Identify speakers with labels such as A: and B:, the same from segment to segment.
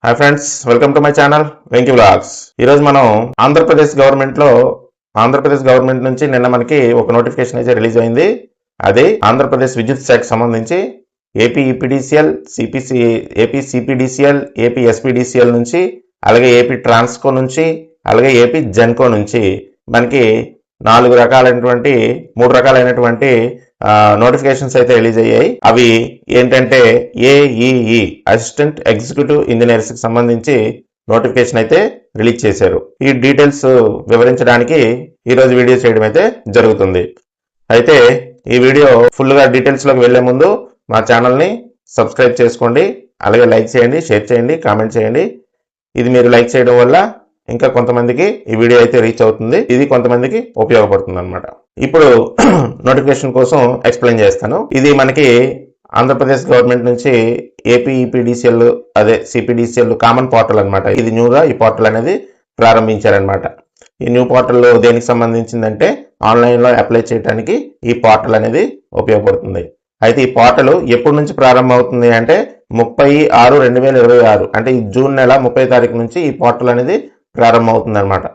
A: Hi friends, welcome to my channel Venky vlogs. ఈరోజు మనం Andhra Pradesh government నుంచి నిన్న మనకి ఒక నోటిఫికేషన్ అయితే రిలీజ్ అయింది. అది ఆంధ్రప్రదేశ్ విద్యుత్ శాఖకు సంబంధించి AP EPDCL, AP CPDCL, AP SPDCL నుంచి, అలాగే ఏపీ ట్రాన్స్కో నుంచి, అలాగే ఏపీ జెన్కో నుంచి మనకి మూడు రకాలైనటువంటి నోటిఫికేషన్స్ అయితే రిలీజ్ అయ్యాయి. అవి ఏంటంటే ఏఈఈ అసిస్టెంట్ ఎగ్జిక్యూటివ్ ఇంజనీర్స్ కి సంబంధించి నోటిఫికేషన్ అయితే రిలీజ్ చేశారు. ఈ డీటెయిల్స్ వివరించడానికి ఈరోజు వీడియో చేయడం అయితే జరుగుతుంది. అయితే ఈ వీడియో ఫుల్గా డీటెయిల్స్ లోకి వెళ్లే ముందు మా ఛానల్ని సబ్స్క్రైబ్ చేసుకోండి, అలాగే లైక్ చేయండి, షేర్ చేయండి, కామెంట్ చేయండి. ఇది మీరు లైక్ చేయడం వల్ల ఇంకా కొంతమందికి ఈ వీడియో అయితే రీచ్ అవుతుంది, ఇది కొంతమందికి ఉపయోగపడుతుంది అనమాట. ఇప్పుడు నోటిఫికేషన్ కోసం ఎక్స్ప్లెయిన్ చేస్తాను. ఇది మనకి ఆంధ్రప్రదేశ్ గవర్నమెంట్ నుంచి ఏపీ ఈపీడీసీఎల్ అదే సిపిడిసిఎల్ కామన్ పోర్టల్ అనమాట. ఇది న్యూగా ఈ పోర్టల్ అనేది ప్రారంభించారనమాట. ఈ న్యూ పోర్టల్ దేనికి సంబంధించిందంటే ఆన్లైన్లో అప్లై చేయడానికి ఈ పోర్టల్ అనేది ఉపయోగపడుతుంది. అయితే ఈ పోర్టల్ ఎప్పటి నుంచి ప్రారంభం అవుతుంది అంటే 30/6/2026 అంటే ఈ జూన్ నెల 30 తారీఖు నుంచి ఈ పోర్టల్ అనేది ప్రారంభం అవుతుంది అనమాట.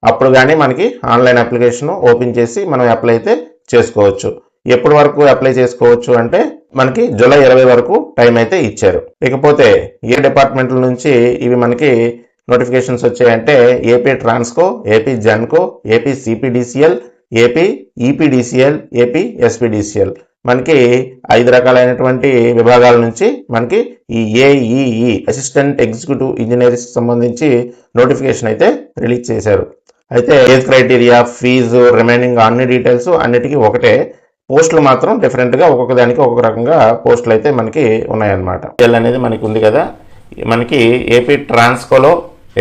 A: అప్పుడు కానీ మనకి ఆన్లైన్ అప్లికేషన్ ఓపెన్ చేసి మనం అప్లై అయితే చేసుకోవచ్చు. ఎప్పటి వరకు అప్లై చేసుకోవచ్చు అంటే మనకి జూలై 20 వరకు టైం అయితే ఇచ్చారు. ఇకపోతే ఏ డిపార్ట్మెంట్ల నుంచి ఇవి మనకి నోటిఫికేషన్స్ వచ్చాయంటే AP Transco, AP Genco, AP CPDCL, AP EPDCL, AP SPDCL మనకి 5 రకాలైనటువంటి విభాగాల నుంచి మనకి ఈ ఏఈఈ అసిస్టెంట్ ఎగ్జిక్యూటివ్ ఇంజనీర్స్ సంబంధించి నోటిఫికేషన్ అయితే రిలీజ్ చేశారు. అయితే ఏజ్ క్రైటీరియా, ఫీజు, రిమైనింగ్ అన్ని డీటెయిల్స్ అన్నిటికీ ఒకటే. పోస్టులు మాత్రం డిఫరెంట్గా ఒక్కొక్క దానికి ఒక్కొక్క రకంగా పోస్టులు అయితే మనకి ఉన్నాయన్నమాట. అనేది మనకి ఉంది కదా. మనకి ఏపీ ట్రాన్స్కోలో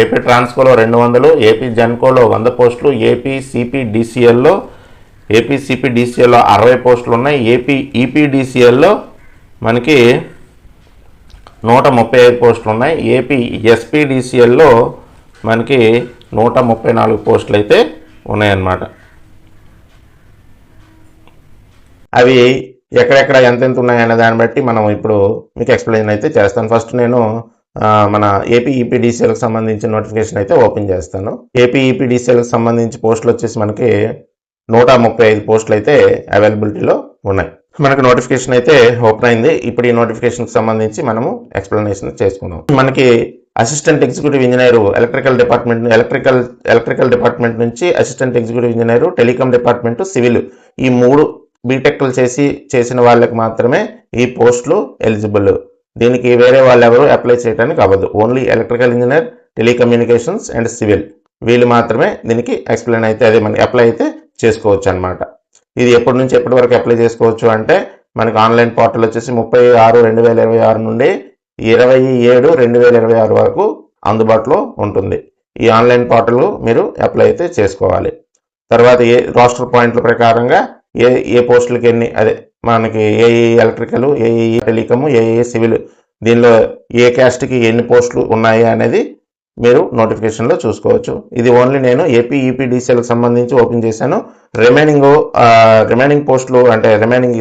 A: 200, ఏపీ జెన్కోలో 100 పోస్టులు, ఏపీ సిపిడిసిఎల్లో 60 పోస్టులు ఉన్నాయి. ఏపీ ఈపీడీసీఎల్లో మనకి 135 పోస్టులు ఉన్నాయి. ఏపీ ఎస్పీడీసీఎల్లో మనకి 134 పోస్టులు అయితే ఉన్నాయన్నమాట. అవి ఎక్కడెక్కడ ఎంతెంత ఉన్నాయనే దాన్ని బట్టి మనం ఇప్పుడు మీకు ఎక్స్ప్లెయిన్ అయితే చేస్తాను. ఫస్ట్ నేను మన ఏపీ ఈపీడీసీఎల్కి సంబంధించిన నోటిఫికేషన్ అయితే ఓపెన్ చేస్తాను. ఏపీ ఈపీడీసీఎల్కి సంబంధించి పోస్టులు వచ్చేసి మనకి 135 పోస్టులు అయితే అవైలబిలిటీలో ఉన్నాయి. మనకు నోటిఫికేషన్ అయితే ఓపెన్ అయింది. ఇప్పుడు ఈ నోటిఫికేషన్కి సంబంధించి మనము ఎక్స్ప్లెనేషన్ చేసుకుందాం. మనకి assistant executive engineer electrical department నుంచి assistant executive engineer, telecom department, civil ఈ 3 బీటెక్లు చేసిన వాళ్ళకి మాత్రమే ఈ పోస్టులు ఎలిజిబుల్. దీనికి వేరే వాళ్ళు ఎవరు అప్లై చేయడానికి అవ్వదు. Only electrical engineer, telecommunications and civil వీళ్ళు మాత్రమే దీనికి ఎక్స్ప్లెయిన్ అయితే మనకి అప్లై అయితే చేసుకోవచ్చు అనమాట. ఇది ఎప్పటి నుంచి ఎప్పటి వరకు అప్లై చేసుకోవచ్చు అంటే మనకి ఆన్లైన్ పోర్టల్ వచ్చేసి 30/6/2026 నుండి 27/2026 వరకు అందుబాటులో ఉంటుంది. ఈ ఆన్లైన్ పోర్టల్ మీరు అప్లై అయితే చేసుకోవాలి. తర్వాత ఏ రోస్టర్ పాయింట్ల ప్రకారంగా ఏ పోస్టులకి ఎన్ని మనకి AE electrical, AE telecom, AE civil దీనిలో ఏ క్యాస్ట్కి ఎన్ని పోస్టులు ఉన్నాయి అనేది మీరు నోటిఫికేషన్లో చూసుకోవచ్చు. ఇది ఓన్లీ నేను ఏపీ ఈపీడీసీఎల్కి సంబంధించి ఓపెన్ చేశాను. రిమైనింగ్ పోస్టులు అంటే రిమైనింగ్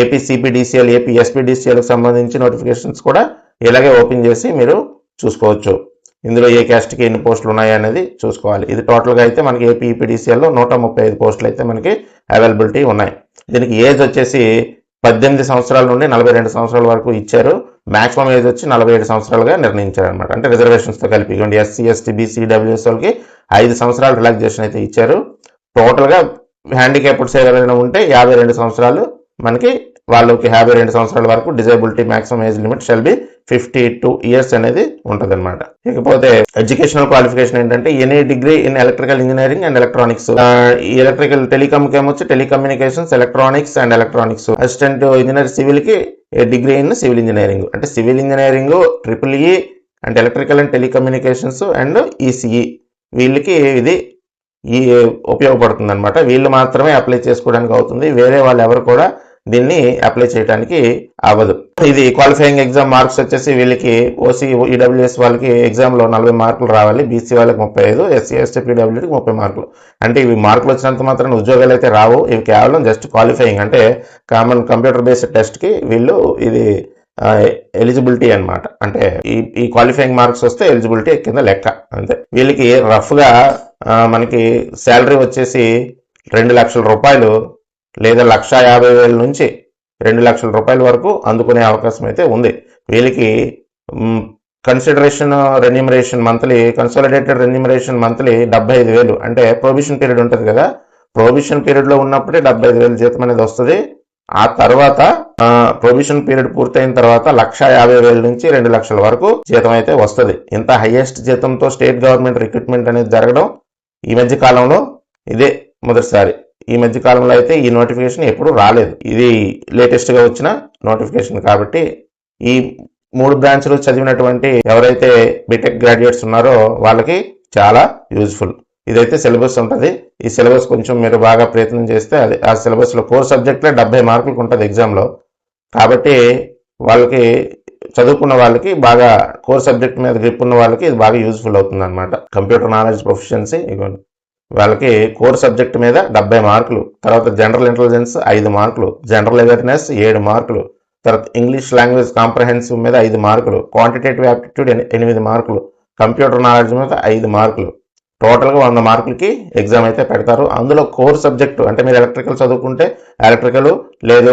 A: ఏపీ సిపిడిసిఎల్, ఏపీ ఎస్పీడీసీఎల్కి సంబంధించి నోటిఫికేషన్స్ కూడా ఇలాగే ఓపెన్ చేసి మీరు చూసుకోవచ్చు. ఇందులో ఏ క్యాస్ట్కి ఎన్ని పోస్టులు ఉన్నాయి అనేది చూసుకోవాలి. ఇది టోటల్గా అయితే మనకి ఏపీ ఈపీడీసీఎల్లో 135 పోస్టులు అయితే మనకి అవైలబిలిటీ ఉన్నాయి. దీనికి ఏజ్ వచ్చేసి 18 సంవత్సరాల నుండి 42 సంవత్సరాల వరకు ఇచ్చారు. మాక్సిమం ఏజ్ వచ్చి 47 సంవత్సరాలుగా నిర్ణయించారు అనమాట. అంటే రిజర్వేషన్స్తో కలిపి ఎస్సీ, ఎస్టీ, బీసీ, డబ్ల్యూఎస్ వాళ్ళకి 5 సంవత్సరాలు రిలాక్సేషన్ అయితే ఇచ్చారు. టోటల్గా హ్యాండిక్యాప్డ్స్ ఎవరైనా ఉంటే 52 సంవత్సరాలు మనకి వాళ్ళకి 52 సంవత్సరాల వరకు disability maximum age limit shall be 52 years అనేది ఉంటుంది అనమాట. ఇకపోతే ఎడ్యుకేషనల్ క్వాలిఫికేషన్ ఏంటంటే any degree in electrical engineering and electronics. ఈ ఎలక్ట్రికల్ టెలికామ్కి ఏమొచ్చి telecommunications, electronics and electronics. Assistant engineer సివిల్కి డిగ్రీ ఇన్ సివిల్ ఇంజనీరింగ్ అంటే సివిల్ ఇంజనీరింగ్, EEE అంటే electrical and telecommunications and ECE వీళ్ళకి ఇది ఉపయోగపడుతుంది అనమాట. వీళ్ళు మాత్రమే అప్లై చేసుకోవడానికి అవుతుంది. వేరే వాళ్ళు ఎవరు కూడా దీన్ని అప్లై చేయడానికి అవ్వదు. ఇది క్వాలిఫైయింగ్ ఎగ్జామ్ మార్క్స్ వచ్చేసి వీళ్ళకి ఓసీ, ఈడబ్ల్యూఎస్ వాళ్ళకి ఎగ్జామ్లో 40 మార్కులు రావాలి, బీసీ వాళ్ళకి 35, ఎస్సీ, ఎస్టీ, పీడబ్ల్యూడీకి 30 మార్కులు. అంటే ఇవి మార్కులు వచ్చినంత మాత్రం ఉద్యోగాలు అయితే రావు. ఇవి కేవలం జస్ట్ క్వాలిఫైయింగ్ అంటే కామన్ కంప్యూటర్ బేస్డ్ టెస్ట్కి వీళ్ళు ఇది ఎలిజిబిలిటీ అన్నమాట. అంటే ఈ క్వాలిఫైయింగ్ మార్క్స్ వస్తే ఎలిజిబిలిటీ కింద లెక్క అంతే. వీళ్ళకి రఫ్గా మనకి శాలరీ వచ్చేసి 2 లక్షల రూపాయలు లేదా 1,50,000 నుంచి 2 లక్షల రూపాయల వరకు అందుకునే అవకాశం అయితే ఉంది. వీళ్ళకి consideration remuneration monthly, consolidated remuneration monthly 75,000. అంటే ప్రొబిషన్ పీరియడ్ ఉంటుంది కదా, ప్రొబిషన్ పీరియడ్లో ఉన్నప్పుడే 75,000 జీతం అనేది వస్తుంది. ఆ తర్వాత ప్రొబిషన్ పీరియడ్ పూర్తయిన తర్వాత 1,50,000 నుంచి 2 లక్షల వరకు జీతం అయితే వస్తుంది. ఇంత హైయెస్ట్ జీతంతో స్టేట్ గవర్నమెంట్ రిక్రూట్మెంట్ అనేది జరగడం ఈ మధ్య కాలంలో ఇదే మొదటిసారి. ఈ మధ్య కాలంలో అయితే ఈ నోటిఫికేషన్ ఎప్పుడు రాలేదు, ఇది లేటెస్ట్గా వచ్చిన నోటిఫికేషన్. కాబట్టి ఈ 3 బ్రాంచ్లు చదివినటువంటి ఎవరైతే బీటెక్ గ్రాడ్యుయేట్స్ ఉన్నారో వాళ్ళకి చాలా యూజ్ఫుల్. ఇదైతే సిలబస్ ఉంటుంది. ఈ సిలబస్ కొంచెం మీరు బాగా ప్రయత్నం చేస్తే అది ఆ సిలబస్లో కోర్ సబ్జెక్ట్లో 70 మార్కులకు ఉంటుంది ఎగ్జామ్లో. కాబట్టి వాళ్ళకి చదువుకున్న వాళ్ళకి బాగా కోర్ సబ్జెక్ట్ మీద గ్రిప్ ఉన్న వాళ్ళకి ఇది బాగా యూజ్ఫుల్ అవుతుంది అనమాట. కంప్యూటర్ నాలెడ్జ్ ప్రొఫిషియన్సీ వాళ్ళకి కోర్ సబ్జెక్ట్ మీద 70 మార్కులు, తర్వాత జనరల్ ఇంటెలిజెన్స్ 5 మార్కులు, జనరల్ అవేర్నెస్ 7 మార్కులు, తర్వాత ఇంగ్లీష్ లాంగ్వేజ్ కాంప్రహెన్సివ్ మీద 5 మార్కులు, క్వాంటిటేటివ్ యాప్టిట్యూడ్ 8 మార్కులు, కంప్యూటర్ నాలెడ్జ్ మీద 5 మార్కులు, టోటల్గా 100 మార్కులకి ఎగ్జామ్ అయితే పెడతారు. అందులో కోర్ సబ్జెక్టు అంటే మీరు ఎలక్ట్రికల్ చదువుకుంటే ఎలక్ట్రికల్, లేదు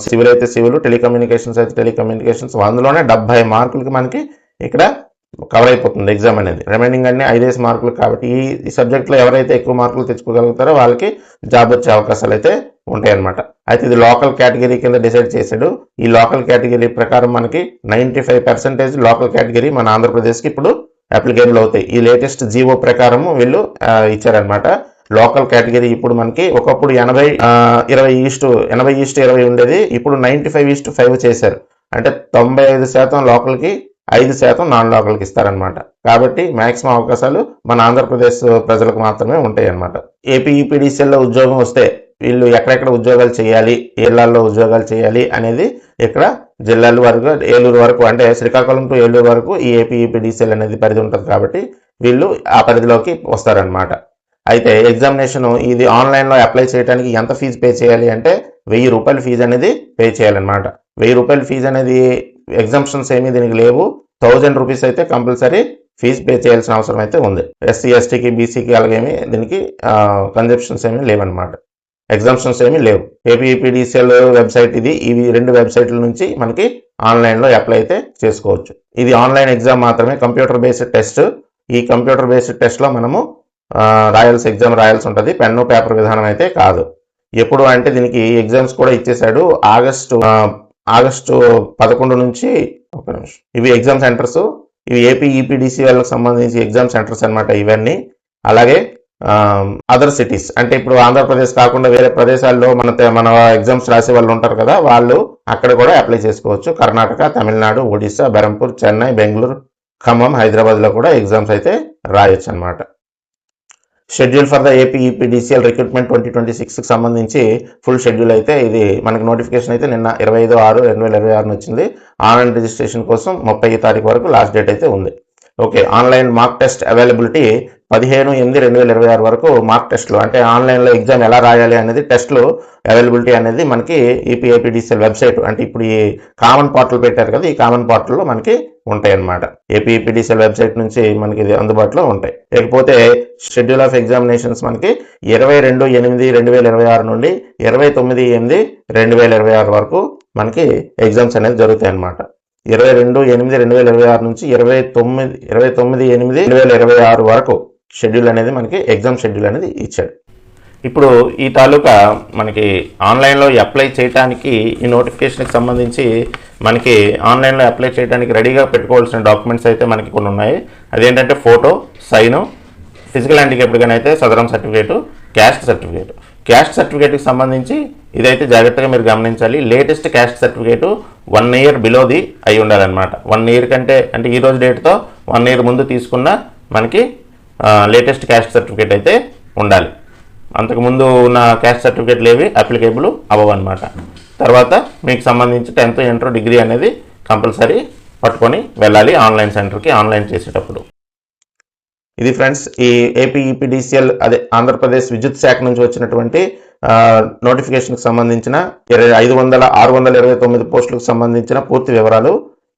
A: సివిల్ అయితే సివిల్, టెలికమ్యూనికేషన్స్ అయితే టెలికమ్యూనికేషన్స్, అందులోనే 70 మార్కులకి మనకి ఇక్కడ కవర్ అయిపోతుంది ఎగ్జామ్ అనేది. రిమైనింగ్ అన్ని 5 మార్కులు. కాబట్టి ఈ సబ్జెక్ట్లో ఎవరైతే ఎక్కువ మార్కులు తెచ్చుకోగలుగుతారో వాళ్ళకి జాబ్ వచ్చే అవకాశాలు అయితే ఉంటాయి అన్నమాట. అయితే ఇది లోకల్ కేటగిరీ కింద డిసైడ్ చేశాడు. ఈ లోకల్ కేటగిరీ ప్రకారం మనకి 95% లోకల్ కేటగిరీ మన ఆంధ్రప్రదేశ్కి ఇప్పుడు అప్లికేబుల్ అవుతాయి. ఈ లేటెస్ట్ జీవో ప్రకారం వీళ్ళు ఇచ్చారనమాట. లోకల్ కేటగిరీ ఇప్పుడు మనకి ఒకప్పుడు 80:20 ఉండేది, ఇప్పుడు 95:5 చేశారు. అంటే 95% లోకల్కి, 5% నాన్ లోకల్కి ఇస్తారనమాట. కాబట్టి మ్యాక్సిమం అవకాశాలు మన ఆంధ్రప్రదేశ్ ప్రజలకు మాత్రమే ఉంటాయి అన్నమాట. ఏపీ ఈపీడీసీఎల్లో ఉద్యోగం వస్తే వీళ్ళు ఎక్కడెక్కడ ఉద్యోగాలు చేయాలి, ఏ జిల్లాల్లో ఉద్యోగాలు చేయాలి అనేది ఇక్కడ జిల్లాల వరకు, ఏలూరు వరకు, అంటే శ్రీకాకుళం టు ఏలూరు వరకు ఈ ఏపీ ఈపీడీసీఎల్ అనేది పరిధి ఉంటుంది. కాబట్టి వీళ్ళు ఆ పరిధిలోకి వస్తారనమాట. అయితే ఎగ్జామినేషన్ ఇది ఆన్లైన్లో అప్లై చేయడానికి ఎంత ఫీజు పే చేయాలి అంటే 1,000 రూపాయల ఫీజు అనేది పే చేయాలన్నమాట. 1,000 రూపాయల ఫీజు అనేది ఎగ్జామ్షన్స్ ఏమీ దీనికి లేవు. 1,000 రూపీస్ అయితే కంపల్సరీ ఫీజు పే చేయాల్సిన అవసరం అయితే ఉంది. ఎస్సీ, ఎస్టీకి, బీసీకి అలాగేమి దీనికి కన్జెప్షన్స్ ఏమీ లేవన్నమాట, ఎగ్జామ్షన్స్ ఏమీ లేవు. ఏపీఈపీడీసీఎల్ వెబ్సైట్ ఇది. ఇవి 2 వెబ్సైట్ల నుంచి మనకి ఆన్లైన్లో అప్లై అయితే చేసుకోవచ్చు. ఇది ఆన్లైన్ ఎగ్జామ్ మాత్రమే, కంప్యూటర్ బేస్డ్ టెస్ట్. ఈ కంప్యూటర్ బేస్డ్ టెస్ట్లో మనము ఎగ్జామ్ రాయాల్సి ఉంటుంది, పెన్ను పేపర్ విధానం అయితే కాదు. ఎప్పుడు అంటే దీనికి ఎగ్జామ్స్ కూడా ఇచ్చేసాడు. ఆగస్టు 11 నుంచి, ఒక నిమిషం, ఇవి ఎగ్జామ్ సెంటర్స్. ఇవి ఏపీ ఈపీడీసీఎల్కి సంబంధించి ఎగ్జామ్ సెంటర్స్ అనమాట ఇవన్నీ. అలాగే అదర్ సిటీస్ అంటే ఇప్పుడు ఆంధ్రప్రదేశ్ కాకుండా వేరే ప్రదేశాల్లో మన ఎగ్జామ్స్ రాసే వాళ్ళు ఉంటారు కదా, వాళ్ళు అక్కడ కూడా అప్లై చేసుకోవచ్చు. కర్ణాటక, తమిళనాడు, ఒడిశా, బెరంపూర్, చెన్నై, బెంగళూరు, ఖమ్మం, హైదరాబాద్లో కూడా ఎగ్జామ్స్ అయితే రాయొచ్చు అనమాట. Schedule for the AP EPDCL recruitment 2026కి సంబంధించి ఫుల్ షెడ్యూల్ అయితే ఇది మనకి నోటిఫికేషన్ అయితే నిన్న 25/6/2026 వచ్చింది. ఆన్లైన్ రిజిస్ట్రేషన్ కోసం 30 తారీఖు వరకు లాస్ట్ డేట్ అయితే ఉంది. Okay, online mark test availability 15/8/2026 వరకు మార్క్ టెస్ట్లు, అంటే ఆన్లైన్లో ఎగ్జామ్ ఎలా రాయాలి అనేది టెస్ట్లు అవైలబిలిటీ అనేది మనకి ఏపీఈపీడీసీఎల్ వెబ్సైట్, అంటే ఇప్పుడు ఈ కామన్ పోర్టల్ పెట్టారు కదా, ఈ కామన్ పోర్టల్లో మనకి ఉంటాయి అన్నమాట. ఏపీఈపీడీసీఎల్ వెబ్సైట్ నుంచి మనకి ఇది అందుబాటులో ఉంటాయి. లేకపోతే షెడ్యూల్ ఆఫ్ ఎగ్జామినేషన్స్ మనకి 22/8/2026 నుండి 29/8/2026 వరకు మనకి ఎగ్జామ్స్ అనేది జరుగుతాయి అన్నమాట. 22/8/2026 నుంచి 29/8/2026 వరకు షెడ్యూల్ అనేది మనకి ఎగ్జామ్ షెడ్యూల్ అనేది ఇచ్చాడు. ఇప్పుడు ఈ తాలూకా మనకి ఆన్లైన్లో అప్లై చేయడానికి ఈ నోటిఫికేషన్కి సంబంధించి మనకి ఆన్లైన్లో అప్లై చేయడానికి రెడీగా పెట్టుకోవాల్సిన డాక్యుమెంట్స్ అయితే మనకి కొన్ని ఉన్నాయి. అదేంటంటే ఫోటో, సైను, ఫిజికల్ హ్యాండిక్యాప్డ్ అయితే సదరం సర్టిఫికేటు, క్యాస్ట్ సర్టిఫికేటు. క్యాస్ట్ సర్టిఫికేట్కి సంబంధించి ఇదైతే జాగ్రత్తగా మీరు గమనించాలి. లేటెస్ట్ క్యాస్ట్ సర్టిఫికేటు 1 ఇయర్ బిలోది అయి ఉండాలన్నమాట. 1 ఇయర్ కంటే, అంటే ఈ రోజు డేట్తో 1 ఇయర్ ముందు తీసుకున్న మనకి లేటెస్ట్ క్యాస్ట్ సర్టిఫికేట్ అయితే ఉండాలి. అంతకుముందు ఉన్న క్యాస్ట్ సర్టిఫికేట్లు ఏవి అప్లికేబుల్ అవ్వవు అనమాట. తర్వాత మీకు సంబంధించి 10th, ఇంటర్, డిగ్రీ అనేది కంపల్సరీ పట్టుకొని వెళ్ళాలి ఆన్లైన్ సెంటర్కి ఆన్లైన్ చేసేటప్పుడు. ఇది ఫ్రెండ్స్ ఈ ఏపీ ఈపీడీసీఎల్ అదే ఆంధ్రప్రదేశ్ విద్యుత్ శాఖ నుంచి వచ్చినటువంటి నోటిఫికేషన్కి సంబంధించిన 629 పోస్టులకు సంబంధించిన పూర్తి వివరాలు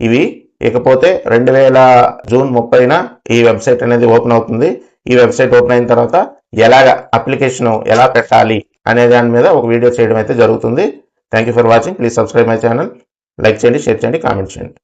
A: ఇవి. ఇకపోతే 2000 జూన్ 30న ఈ వెబ్సైట్ అనేది ఓపెన్ అవుతుంది. ఈ వెబ్సైట్ ఓపెన్ అయిన తర్వాత అప్లికేషన్ ఎలా పెట్టాలి అనే దాని మీద ఒక వీడియో చేయడం అయితే జరుగుతుంది. Thank you for watching. Please subscribe my channel. Like చేయండి, షేర్ చేయండి, కామెంట్ చేయండి.